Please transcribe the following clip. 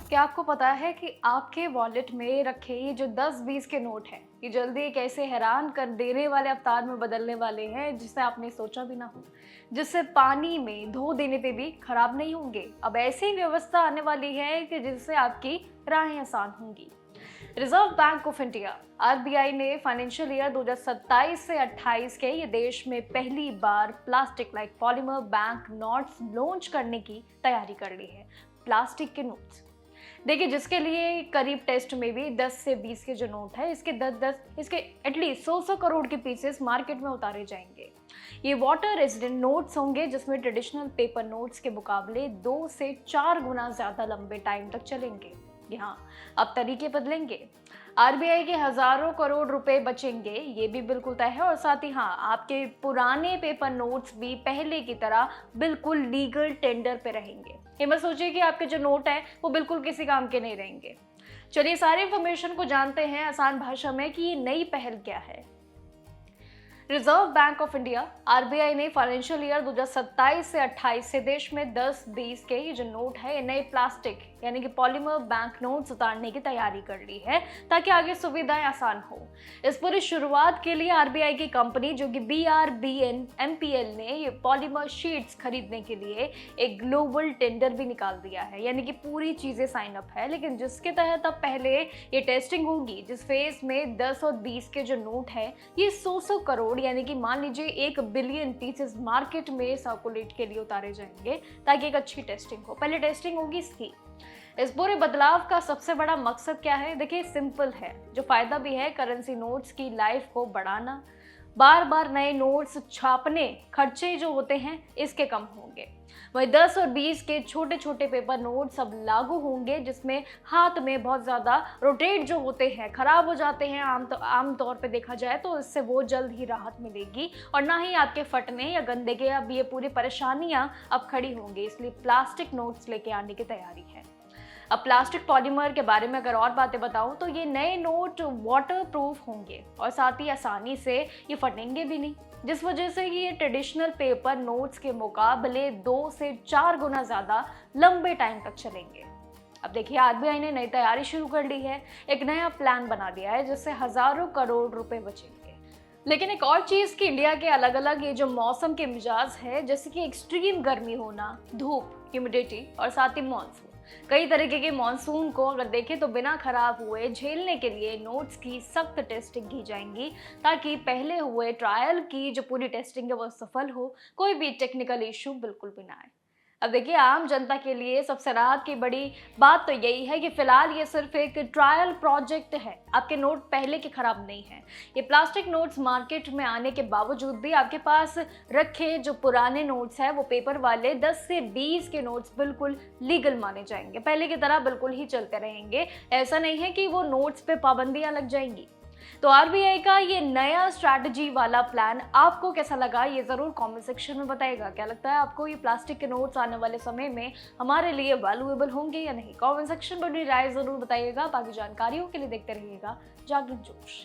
क्या आपको पता है कि आपके वॉलेट में रखे ये जो 10-20 के नोट हैं, ये जल्दी एक ऐसे हैरान कर देने वाले अवतार में बदलने वाले हैं जिसे आपने सोचा भी ना हो, जिससे पानी में धो देने पे भी खराब नहीं होंगे। अब ऐसी व्यवस्था आने वाली है कि जिससे आपकी राहें आसान होंगी। Reserve Bank of India RBI ने फाइनेंशियल ईयर 2027 से 28 के ये देश में पहली बार plastic like polymer bank notes launch करने की तैयारी कर ली है। प्लास्टिक के नोट्स देखिए, जिसके लिए करीब टेस्ट में भी 10 से 20 के जो नोट है इसके 10-10 इसके एटलीस्ट 100 करोड़ के पीसेस मार्केट में उतारे जाएंगे। ये वाटर रेजिडेंट नोट्स होंगे जिसमें ट्रेडिशनल पेपर नोट्स के मुकाबले 2 से 4 गुना ज्यादा लंबे टाइम तक चलेंगे। यहाँ अब तरीके बदलेंगे। आरबीआई के हजारों करोड़ रुपए बचेंगे, ये भी बिल्कुल तय है। और साथ ही हाँ, आपके पुराने पेपर नोट्स भी पहले की तरह बिल्कुल लीगल टेंडर पे रहेंगे। ये मत सोचिए कि आपके जो नोट हैं वो बिल्कुल किसी काम के नहीं रहेंगे। चलिए सारी इंफॉर्मेशन को जानते हैं आसान भाषा में कि ये नई पहल क्या है। Reserve Bank of India RBI ने फाइनेंशियल ईयर 2027 से 28 से देश में 10-20 के ये जो नोट है, ये नए प्लास्टिक यानी कि पॉलीमर बैंक नोट्स उतारने की तैयारी कर ली है ताकि आगे सुविधाएं आसान हो। इस पूरी शुरुआत के लिए आरबीआई की कंपनी जो कि BRBN-MPL ने ये पॉलीमर शीट्स खरीदने के लिए एक ग्लोबल टेंडर भी निकाल दिया है, यानी कि पूरी चीजें साइन अप है। लेकिन जिसके तहत अब पहले ये टेस्टिंग होगी, जिस फेज में 10 और 20 के जो नोट है ये 100 करोड़ यानी कि मान लीजिए 1 बिलियन पीसेस मार्केट में सर्कुलेट के लिए उतारे जाएंगे ताकि एक अच्छी टेस्टिंग हो। पहले टेस्टिंग होगी इसकी। इस पूरे बदलाव का सबसे बड़ा मकसद क्या है? देखिए सिंपल है, जो फायदा भी है करेंसी नोट्स की लाइफ को बढ़ाना। बार बार नए नोट्स छापने खर्चे जो होते हैं इसके कम होंगे। वहीं 10 और 20 के छोटे छोटे पेपर नोट्स अब लागू होंगे जिसमें हाथ में बहुत ज़्यादा रोटेट जो होते हैं, खराब हो जाते हैं आम तौर पे देखा जाए तो इससे वो जल्द ही राहत मिलेगी और ना ही आपके फटने या गंदे के अब ये पूरी परेशानियां अब खड़ी होंगी। इसलिए प्लास्टिक नोट्स लेके आने की तैयारी है। अब प्लास्टिक पॉलीमर के बारे में अगर और बातें बताऊं तो ये नए नोट वाटर प्रूफ होंगे और साथ ही आसानी से ये फटेंगे भी नहीं, जिस वजह से ये ट्रेडिशनल पेपर नोट्स के मुकाबले 2 से 4 गुना ज़्यादा लंबे टाइम तक चलेंगे। अब देखिए आरबीआई ने नई तैयारी शुरू कर ली है, एक नया प्लान बना दिया है जिससे हजारों करोड़ रुपए बचेंगे। लेकिन एक और चीज़ कि इंडिया के अलग अलग ये जो मौसम के मिजाज है, जैसे कि एक्सट्रीम गर्मी होना, धूप, ह्यूमिडिटी और साथ ही मानसून, कई तरीके के मानसून को अगर देखें तो बिना खराब हुए झेलने के लिए नोट्स की सख्त टेस्टिंग की जाएंगी ताकि पहले हुए ट्रायल की जो पूरी टेस्टिंग है वो सफल हो, कोई भी टेक्निकल इशू बिल्कुल भी ना आए। अब देखिए आम जनता के लिए सबसे राहत की बड़ी बात तो यही है कि फिलहाल ये सिर्फ एक ट्रायल प्रोजेक्ट है। आपके नोट पहले के खराब नहीं हैं। ये प्लास्टिक नोट्स मार्केट में आने के बावजूद भी आपके पास रखे जो पुराने नोट्स हैं वो पेपर वाले 10 से 20 के नोट्स बिल्कुल लीगल माने जाएंगे, पहले की तरह बिल्कुल ही चलते रहेंगे। ऐसा नहीं है कि वो नोट्स पे पाबंदियां लग जाएंगी। तो आरबीआई का ये नया स्ट्रैटेजी वाला प्लान आपको कैसा लगा ये जरूर कमेंट सेक्शन में बताइएगा। क्या लगता है आपको ये प्लास्टिक के नोट्स आने वाले समय में हमारे लिए वैल्यूएबल होंगे या नहीं? कमेंट सेक्शन पर अपनी राय जरूर बताइएगा। बाकी जानकारियों के लिए देखते रहिएगा जागरण जोश।